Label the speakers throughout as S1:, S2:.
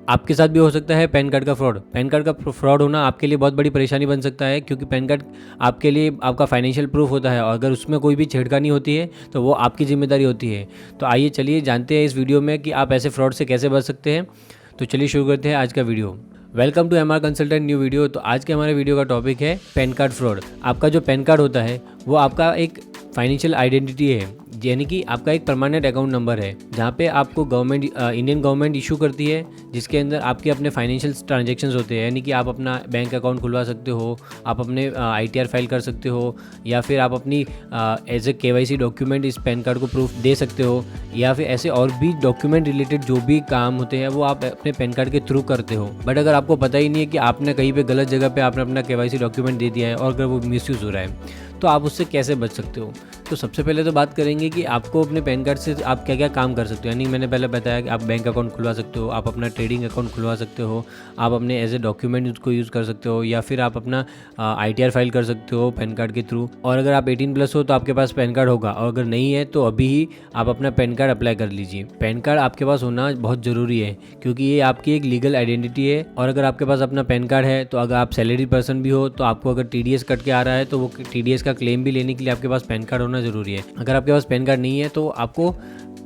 S1: आपके साथ भी हो सकता है पैन कार्ड का फ्रॉड। पैन कार्ड का फ्रॉड होना आपके लिए बहुत बड़ी परेशानी बन सकता है, क्योंकि पैन कार्ड आपके लिए आपका फाइनेंशियल प्रूफ होता है और अगर उसमें कोई भी छेड़खानी होती है तो वो आपकी जिम्मेदारी होती है। तो आइए चलिए जानते हैं इस वीडियो में कि आप ऐसे फ्रॉड से कैसे बच सकते हैं। तो चलिए शुरू करते हैं आज का video. Welcome to MR consultant new video. तो आज के हमारे वीडियो का टॉपिक है पैन कार्ड फ्रॉड। आपका जो पैन कार्ड होता है वो आपका एक फाइनेंशियल आइडेंटिटी है, यानी कि आपका एक परमानेंट अकाउंट नंबर है जहाँ पे आपको इंडियन गवर्नमेंट इशू करती है, जिसके अंदर आपके अपने फाइनेंशियल ट्रांजैक्शंस होते हैं। यानी कि आप अपना बैंक अकाउंट खुलवा सकते हो, आप अपने ITR फाइल कर सकते हो, या फिर आप अपनी एज ए KYC डॉक्यूमेंट इस पैन कार्ड को प्रूफ दे सकते हो, या फिर ऐसे और भी डॉक्यूमेंट रिलेटेड जो भी काम होते हैं वो आप अपने पैन कार्ड के थ्रू करते हो। बट अगर आपको पता ही नहीं है कि आपने कहीं पे गलत जगह पे आपने अपना KYC डॉक्यूमेंट दे दिया है और अगर वो मिसयूज़ हो रहा है, तो आप उससे कैसे बच सकते हो। तो सबसे पहले तो बात करेंगे कि आपको अपने पैन कार्ड से आप क्या क्या काम कर सकते हो। यानी मैंने पहले बताया कि आप बैंक अकाउंट खुलवा सकते हो, आप अपना ट्रेडिंग अकाउंट खुलवा सकते हो, आप अपने एज ए डॉक्यूमेंट उसको यूज़ कर सकते हो, या फिर आप अपना ITR फाइल कर सकते हो पैन कार्ड के थ्रू। और अगर आप 18+ हो तो आपके पास पैन कार्ड होगा, और अगर नहीं है तो अभी ही आप अपना पैन कार्ड अप्लाई कर लीजिए। पैन कार्ड आपके पास होना बहुत ज़रूरी है, क्योंकि ये आपकी एक लीगल आइडेंटिटी है। और अगर आपके पास अपना पैन कार्ड है तो अगर आप सैलरी पर्सन भी हो तो आपको अगर TDS कट के आ रहा है तो वो TDS का क्लेम भी लेने के लिए आपके पास पैन कार्ड होना ज़रूरी है। अगर आपके पास पैन कार्ड नहीं है तो आपको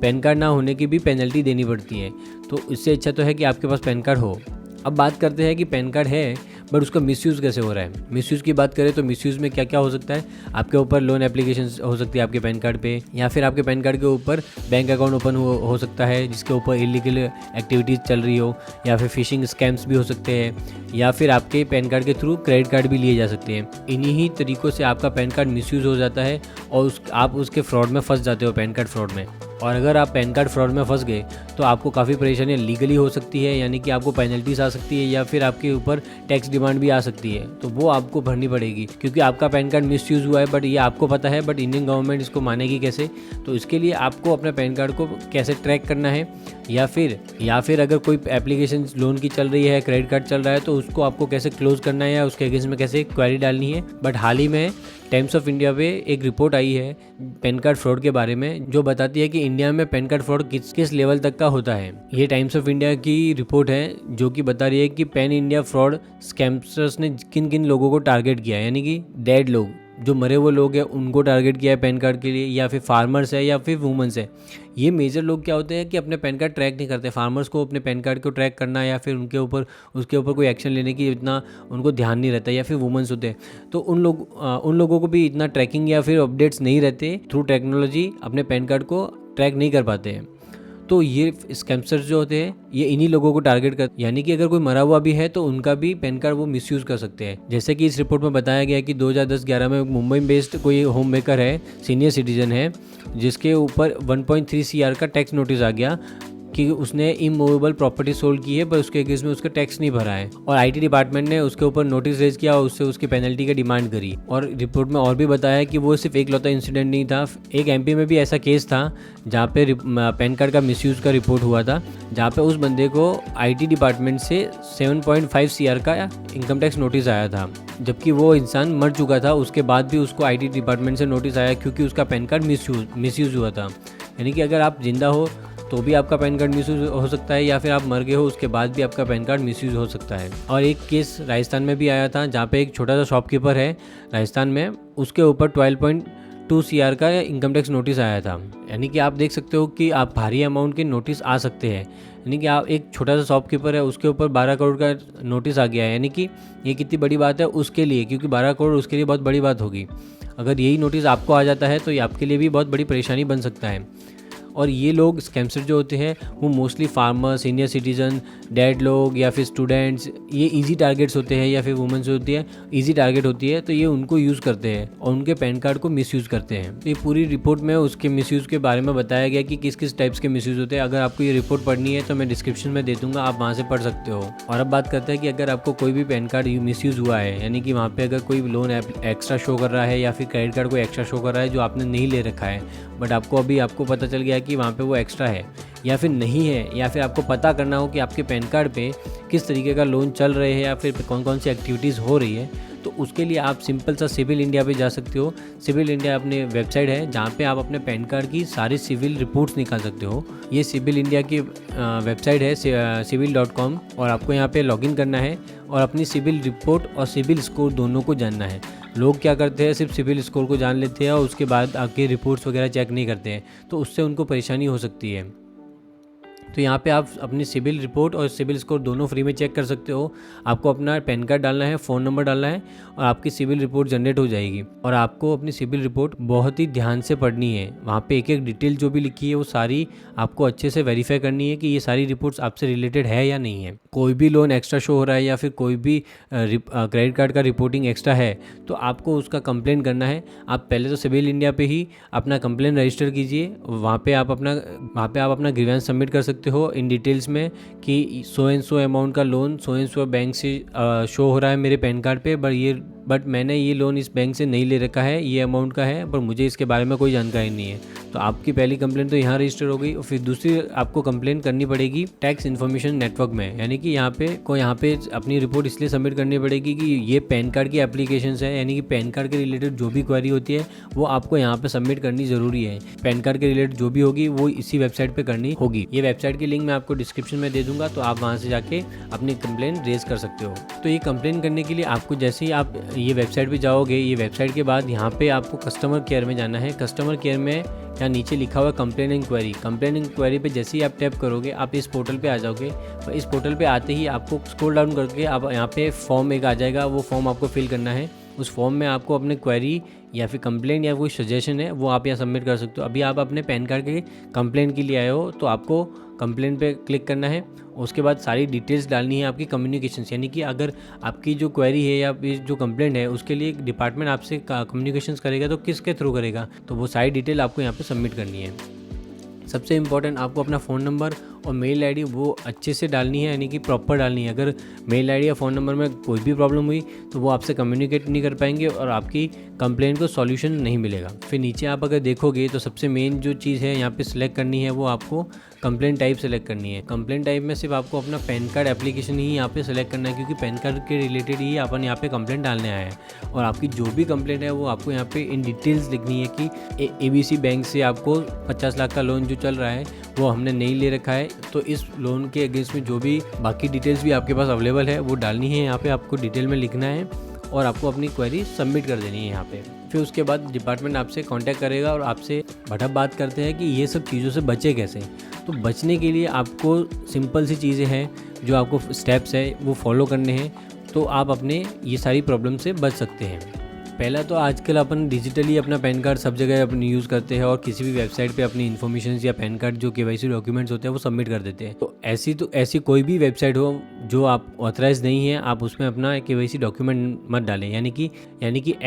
S1: पैन कार्ड ना होने की भी पेनल्टी देनी पड़ती है। तो इससे अच्छा तो है कि आपके पास पैन कार्ड हो। अब बात करते हैं कि पैन कार्ड है बट उसका मिसयूज़ कैसे हो रहा है। मिसयूज़ की बात करें तो मिसयूज़ में क्या क्या हो सकता है। आपके ऊपर लोन एप्लीकेशन हो सकती है आपके पैन कार्ड पे, या फिर आपके पैन कार्ड के ऊपर बैंक अकाउंट ओपन हो सकता है जिसके ऊपर इलीगल एक्टिविटीज़ चल रही हो, या फिर फिशिंग स्कैम्स भी हो सकते हैं, या फिर आपके पैन कार्ड के थ्रू क्रेडिट कार्ड भी लिए जा सकते हैं। इन्हीं ही तरीक़ों से आपका पैन कार्ड मिसयूज़ हो जाता है और आप उसके फ्रॉड में फंस जाते हो, पैन कार्ड फ्रॉड में। और अगर आप पैन कार्ड फ्रॉड में फंस गए तो आपको काफ़ी परेशानियाँ लीगली हो सकती है, यानी कि आपको पेनल्टीज आ सकती है, या फिर आपके ऊपर टैक्स डिमांड भी आ सकती है। तो वो आपको भरनी पड़ेगी, क्योंकि आपका पैन कार्ड मिसयूज़ हुआ है बट ये आपको पता है, बट इंडियन गवर्नमेंट इसको मानेगी कैसे। तो इसके लिए आपको अपने पैन कार्ड को कैसे ट्रैक करना है, या फिर अगर कोई एप्लीकेशन लोन की चल रही है, क्रेडिट कार्ड चल रहा है, तो उसको आपको कैसे क्लोज़ करना है या उसके अगेंस्ट में कैसे क्वेरी डालनी है। बट हाल ही में टाइम्स ऑफ इंडिया पे एक रिपोर्ट आई है पैन कार्ड फ्रॉड के बारे में, जो बताती है कि इंडिया में पैन कार्ड फ्रॉड किस लेवल तक का होता है। ये टाइम्स ऑफ इंडिया की रिपोर्ट है जो कि बता रही है कि पैन इंडिया फ्रॉड स्कैमर्स ने किन किन लोगों को टारगेट किया है। यानी कि डेड लोग, जो मरे हुए लोग हैं, उनको टारगेट किया है पैन कार्ड के लिए, या फिर फार्मर्स है, या फिर वुमेंस है। ये मेजर लोग क्या होते हैं कि अपने पैन कार्ड ट्रैक नहीं करते। फार्मर्स को अपने पैन कार्ड को ट्रैक करना या फिर उसके ऊपर कोई एक्शन लेने की इतना उनको ध्यान नहीं रहता, या फिर वुमेंस होते हैं तो उन लोगों को भी इतना ट्रैकिंग या फिर अपडेट्स नहीं रहते, थ्रू टेक्नोलॉजी अपने पैन कार्ड को ट्रैक नहीं कर पाते हैं। तो ये स्कैमर्स जो होते हैं ये इन्हीं लोगों को टारगेट करते, यानी कि अगर कोई मरा हुआ भी है तो उनका भी पैन कार्ड वो मिसयूज़ कर सकते हैं। जैसे कि इस रिपोर्ट में बताया गया कि 2010-11 में मुंबई बेस्ड कोई होम मेकर है, सीनियर सिटीजन है, जिसके ऊपर 1.3 CR का टैक्स नोटिस आ गया कि उसने इमूवेबल प्रॉपर्टी सोल्ड की है पर उसके अगेंस्ट में उसका टैक्स नहीं भरा है, और IT डिपार्टमेंट ने उसके ऊपर नोटिस रेज किया और उससे उसकी पेनल्टी की डिमांड करी। और रिपोर्ट में और भी बताया कि वो सिर्फ एक लौता इंसिडेंट नहीं था, एक MP में भी ऐसा केस था जहाँ पे पैन कार्ड का मिसयूज़ का रिपोर्ट हुआ था, जहाँ पे उस बंदे को IT डिपार्टमेंट से 7.5 CR का इनकम टैक्स नोटिस आया था, जबकि वो इंसान मर चुका था। उसके बाद भी उसको IT डिपार्टमेंट से नोटिस आया क्योंकि उसका पैन कार्ड मिसयूज़ हुआ था। यानी कि अगर आप जिंदा हो तो भी आपका पैन कार्ड मिसयूज़ हो सकता है, या फिर आप मर गए हो उसके बाद भी आपका पैन कार्ड मिसयूज़ हो सकता है। और एक केस राजस्थान में भी आया था, जहाँ पे एक छोटा सा शॉपकीपर है राजस्थान में, उसके ऊपर 12.2 CR का इनकम टैक्स नोटिस आया था। यानी कि आप देख सकते हो कि आप भारी अमाउंट के नोटिस आ सकते हैं। यानी कि आप एक छोटा सा शॉपकीपर है, उसके ऊपर 12 करोड़ का नोटिस आ गया है। यानी कि ये कितनी बड़ी बात है उसके लिए, क्योंकि 12 करोड़ उसके लिए बहुत बड़ी बात होगी। अगर यही नोटिस आपको आ जाता है तो ये आपके लिए भी बहुत बड़ी परेशानी बन सकता है। और ये लोग स्कैमर जो होते हैं वो mostly farmer, senior citizen, dead लोग, या फिर स्टूडेंट्स, ये इजी टारगेट्स होते हैं, या फिर वुमेन जो होती है इजी टारगेट होती है, तो ये उनको यूज़ करते हैं और उनके पैन कार्ड को मिसयूज़ करते हैं। तो ये पूरी रिपोर्ट में उसके मिसयूज़ के बारे में बताया गया कि किस किस टाइप्स के मिसयूज़ होते हैं। अगर आपको ये रिपोर्ट पढ़नी है तो मैं डिस्क्रिप्शन में दे दूँगा, आप वहाँ से पढ़ सकते हो। और अब बात करते हैं कि अगर आपको कोई भी पैन कार्ड मिसयूज़ हुआ है, यानी कि वहाँ पर अगर कोई लोन एक्स्ट्रा शो कर रहा है, या फिर क्रेडिट कार्ड कोई एक्स्ट्रा शो कर रहा है जो आपने नहीं ले रखा है, बट आपको पता चल गया कि वहाँ पे वो एक्स्ट्रा है या फिर नहीं है, या फिर आपको पता करना हो कि आपके पैन कार्ड पे किस तरीके का लोन चल रहे हैं या फिर कौन कौन सी एक्टिविटीज़ हो रही है, तो उसके लिए आप सिंपल सा सिविल इंडिया पे जा सकते हो। सिविल इंडिया अपने वेबसाइट है जहाँ पे आप अपने पैन कार्ड की सारी सिविल रिपोर्ट्स निकाल सकते हो। ये सिविल इंडिया की वेबसाइट है civil.com, और आपको यहाँ पे लॉगिन करना है और अपनी सिविल रिपोर्ट और सिविल स्कोर दोनों को जानना है। लोग क्या करते हैं, सिर्फ सिविल स्कोर को जान लेते हैं और उसके बाद आपके रिपोर्ट्स वगैरह चेक नहीं करते हैं, तो उससे उनको परेशानी हो सकती है। तो यहाँ पे आप अपनी सिविल रिपोर्ट और सिविल स्कोर दोनों फ्री में चेक कर सकते हो। आपको अपना पैन कार्ड डालना है, फ़ोन नंबर डालना है और आपकी सिविल रिपोर्ट जनरेट हो जाएगी। और आपको अपनी सिविल रिपोर्ट बहुत ही ध्यान से पढ़नी है। वहाँ पे एक एक डिटेल जो भी लिखी है वो सारी आपको अच्छे से वेरीफाई करनी है कि ये सारी रिपोर्ट्स आपसे रिलेटेड है या नहीं है। कोई भी लोन एक्स्ट्रा शो हो रहा है या फिर कोई भी क्रेडिट कार्ड का रिपोर्टिंग एक्स्ट्रा है तो आपको उसका कंप्लेन करना है। आप पहले तो सिविल इंडिया पे ही अपना कंप्लेन रजिस्टर कीजिए। वहाँ पे आप अपना ग्रीवेंस सबमिट कर सकते हो इन डिटेल्स में कि सो एंड सो अमाउंट का loan so and so bank से शो हो रहा है मेरे पैन कार्ड पे, बट मैंने ये लोन इस बैंक से नहीं ले रखा है, ये अमाउंट का है, पर मुझे इसके बारे में कोई जानकारी नहीं है। तो आपकी पहली कंप्लेंट तो यहाँ रजिस्टर हो गई। और फिर दूसरी आपको कंप्लेंट करनी पड़ेगी टैक्स इन्फॉर्मेशन नेटवर्क में, यानी कि यहाँ पे अपनी रिपोर्ट इसलिए सबमिट करनी पड़ेगी कि ये पैन कार्ड की एप्लीकेशंस है, यानी कि पैन कार्ड के रिलेटेड जो भी क्वेरी होती है वो आपको यहाँ पे सबमिट करनी ज़रूरी है। पैन कार्ड के रिलेटेड जो भी होगी वो इसी वेबसाइट पर करनी होगी। ये वेबसाइट की लिंक मैं आपको डिस्क्रिप्शन में दे दूंगा, तो आप वहाँ से जाके अपनी कंप्लेंट रेज कर सकते हो। तो ये कंप्लेंट करने के लिए आपको जैसे ही आप ये वेबसाइट पे जाओगे, ये वेबसाइट के बाद यहाँ पे आपको कस्टमर केयर में जाना है। कस्टमर केयर में यहाँ नीचे लिखा हुआ कंप्लेन इंक्वायरी। कंप्लेन इंक्वायरी पे जैसे ही आप टैप करोगे आप इस पोर्टल पे आ जाओगे। और इस पोर्टल पे आते ही आपको स्क्रॉल डाउन करके आप यहाँ पे फॉर्म एक आ जाएगा, वो फॉर्म आपको फिल करना है। उस फॉर्म में आपको अपने क्वेरी या फिर कंप्लेन या कोई सजेशन है वो आप यहाँ सबमिट कर सकते हो। अभी आप अपने पैन कार्ड के कंप्लेन के लिए आए हो तो आपको कंप्लेन पे क्लिक करना है। उसके बाद सारी डिटेल्स डालनी है आपकी कम्युनिकेशंस, यानी कि अगर आपकी जो क्वेरी है या जो कंप्लेंट है उसके लिए डिपार्टमेंट आपसे कम्युनिकेशंस करेगा तो किसके थ्रू करेगा, तो वो सारी डिटेल आपको यहाँ पे सबमिट करनी है। सबसे इम्पॉर्टेंट आपको अपना फ़ोन नंबर और मेल आईडी वो अच्छे से डालनी है, यानी कि प्रॉपर डालनी है। अगर मेल आईडी या फ़ोन नंबर में कोई भी प्रॉब्लम हुई तो वो आपसे कम्युनिकेट नहीं कर पाएंगे और आपकी कंप्लेंट को सॉल्यूशन नहीं मिलेगा। फिर नीचे आप अगर देखोगे तो सबसे मेन जो चीज़ है यहाँ पे सिलेक्ट करनी है वो आपको कंप्लेंट टाइप सेलेक्ट करनी है। कंप्लेंट टाइप में सिर्फ आपको अपना पैन कार्ड एप्लीकेशन ही यहाँ पे सेलेक्ट करना है, क्योंकि पैन कार्ड के रिलेटेड ही अपन यहाँ पे कंप्लेंट डालने आए हैं। और आपकी जो भी कंप्लेंट है वो आपको यहाँ पे इन डिटेल्स लिखनी है कि ABC बैंक से आपको 50 लाख का लोन जो चल रहा है वो हमने नहीं ले रखा है, तो इस लोन के अगेंस्ट में जो भी बाकी डिटेल्स भी आपके पास अवेलेबल है वो डालनी है। यहाँ पे आपको डिटेल में लिखना है और आपको अपनी क्वेरी सबमिट कर देनी है यहाँ पे। फिर उसके बाद डिपार्टमेंट आपसे कांटेक्ट करेगा और आपसे अब बात करते हैं कि ये सब चीज़ों से बचे कैसे। तो बचने के लिए आपको सिंपल सी चीज़ें हैं जो आपको स्टेप्स है वो फॉलो करने हैं, तो आप अपने ये सारी प्रॉब्लम से बच सकते हैं। पहला तो आजकल अपन डिजिटली अपना पैन कार्ड सब जगह अपनी यूज़ करते हैं और किसी भी वेबसाइट पे अपनी इन्फॉर्मेशन या पैन कार्ड जो KYC डॉक्यूमेंट्स होते हैं वो सबमिट कर देते हैं। तो ऐसी कोई भी वेबसाइट हो जो आप ऑथराइज नहीं है, आप उसमें अपना KYC डॉक्यूमेंट मत डालें। यानी कि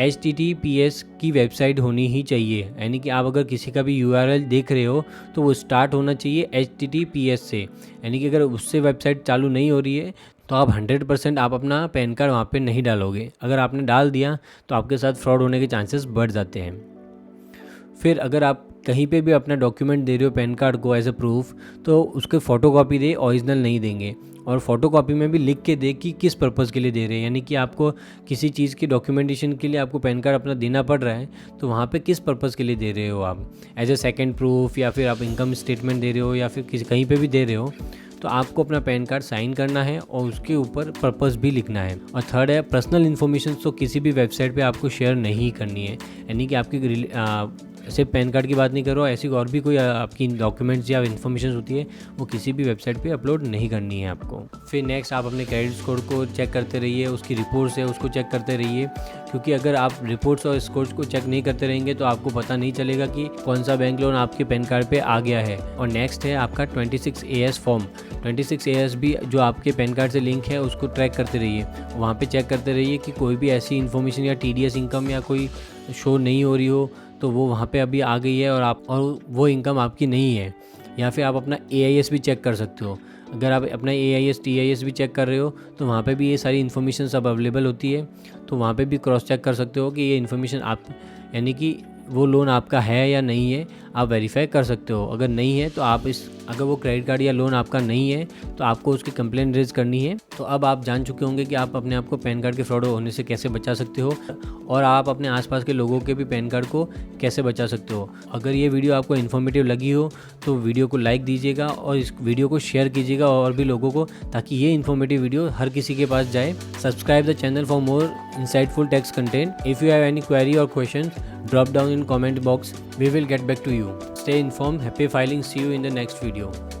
S1: HTTPS की वेबसाइट होनी ही चाहिए, यानी कि आप अगर किसी का भी URL देख रहे हो तो वो स्टार्ट होना चाहिए HTTPS से, यानी कि अगर उससे वेबसाइट चालू नहीं हो रही है तो आप 100% आप अपना पैन कार्ड वहाँ पे नहीं डालोगे। अगर आपने डाल दिया तो आपके साथ फ्रॉड होने के चांसेस बढ़ जाते हैं। फिर अगर आप कहीं पे भी अपना डॉक्यूमेंट दे रहे हो पैन कार्ड को एज ए प्रूफ, तो उसके फ़ोटोकॉपी दे, ओरिजिनल नहीं देंगे। और फ़ोटोकॉपी में भी लिख के दे कि किस पर्पज़ के लिए दे रहे हैं, यानी कि आपको किसी चीज़ की डॉक्यूमेंटेशन के लिए आपको पैन कार्ड अपना देना पड़ रहा है तो वहाँ पे किस पर्पज़ के लिए दे रहे हो आप, एज ए सेकेंड प्रूफ या फिर आप इनकम स्टेटमेंट दे रहे हो या फिर कहीं पर भी दे रहे हो, तो आपको अपना पैन कार्ड साइन करना है और उसके ऊपर पर्पस भी लिखना है। और थर्ड है पर्सनल इन्फॉर्मेशन, तो किसी भी वेबसाइट पे आपको शेयर नहीं करनी है, यानी कि आपकी सिर्फ पैन कार्ड की बात नहीं करो, ऐसी और भी कोई आपकी डॉक्यूमेंट्स या इन्फॉर्मेशन होती है वो किसी भी वेबसाइट पे अपलोड नहीं करनी है आपको। फिर नेक्स्ट आप अपने क्रेडिट स्कोर को चेक करते रहिए, उसकी रिपोर्ट्स है उसको चेक करते रहिए, क्योंकि अगर आप रिपोर्ट्स और स्कोर्स को चेक नहीं करते रहेंगे तो आपको पता नहीं चलेगा कि कौन सा बैंक लोन आपके पैन कार्ड पे आ गया है। और नेक्स्ट है आपका 26AS फॉर्म। 26AS भी जो आपके पैन कार्ड से लिंक है उसको ट्रैक करते रहिए, वहाँ पे चेक करते रहिए कि कोई भी ऐसी इन्फॉर्मेशन या TDS इनकम या कोई शो नहीं हो रही हो तो वो वहाँ पे अभी आ गई है और वो इनकम आपकी नहीं है। या फिर आप अपना AIS भी चेक कर सकते हो। अगर आप अपना AIS TIS भी चेक कर रहे हो तो वहाँ पे भी ये सारी इन्फॉर्मेशन सब अवेलेबल होती है, तो वहाँ पे भी क्रॉस चेक कर सकते हो कि ये इन्फॉर्मेशन आप, यानी कि वो लोन आपका है या नहीं है, आप वेरीफाई कर सकते हो। अगर नहीं है तो आप अगर वो क्रेडिट कार्ड या लोन आपका नहीं है तो आपको उसकी कंप्लेंट रेज करनी है। तो अब आप जान चुके होंगे कि आप अपने आप को पैन कार्ड के फ्रॉड होने से कैसे बचा सकते हो और आप अपने आसपास के लोगों के भी पैन कार्ड को कैसे बचा सकते हो। अगर ये वीडियो आपको इन्फॉर्मेटिव लगी हो तो वीडियो को लाइक दीजिएगा और इस वीडियो को शेयर कीजिएगा और भी लोगों को, ताकि ये इन्फॉर्मेटिव वीडियो हर किसी के पास जाए। Subscribe the channel for more insightful text content. If you have any query or questions, drop down in comment box. We will get back to you. Stay informed. Happy filing. See you in the next video.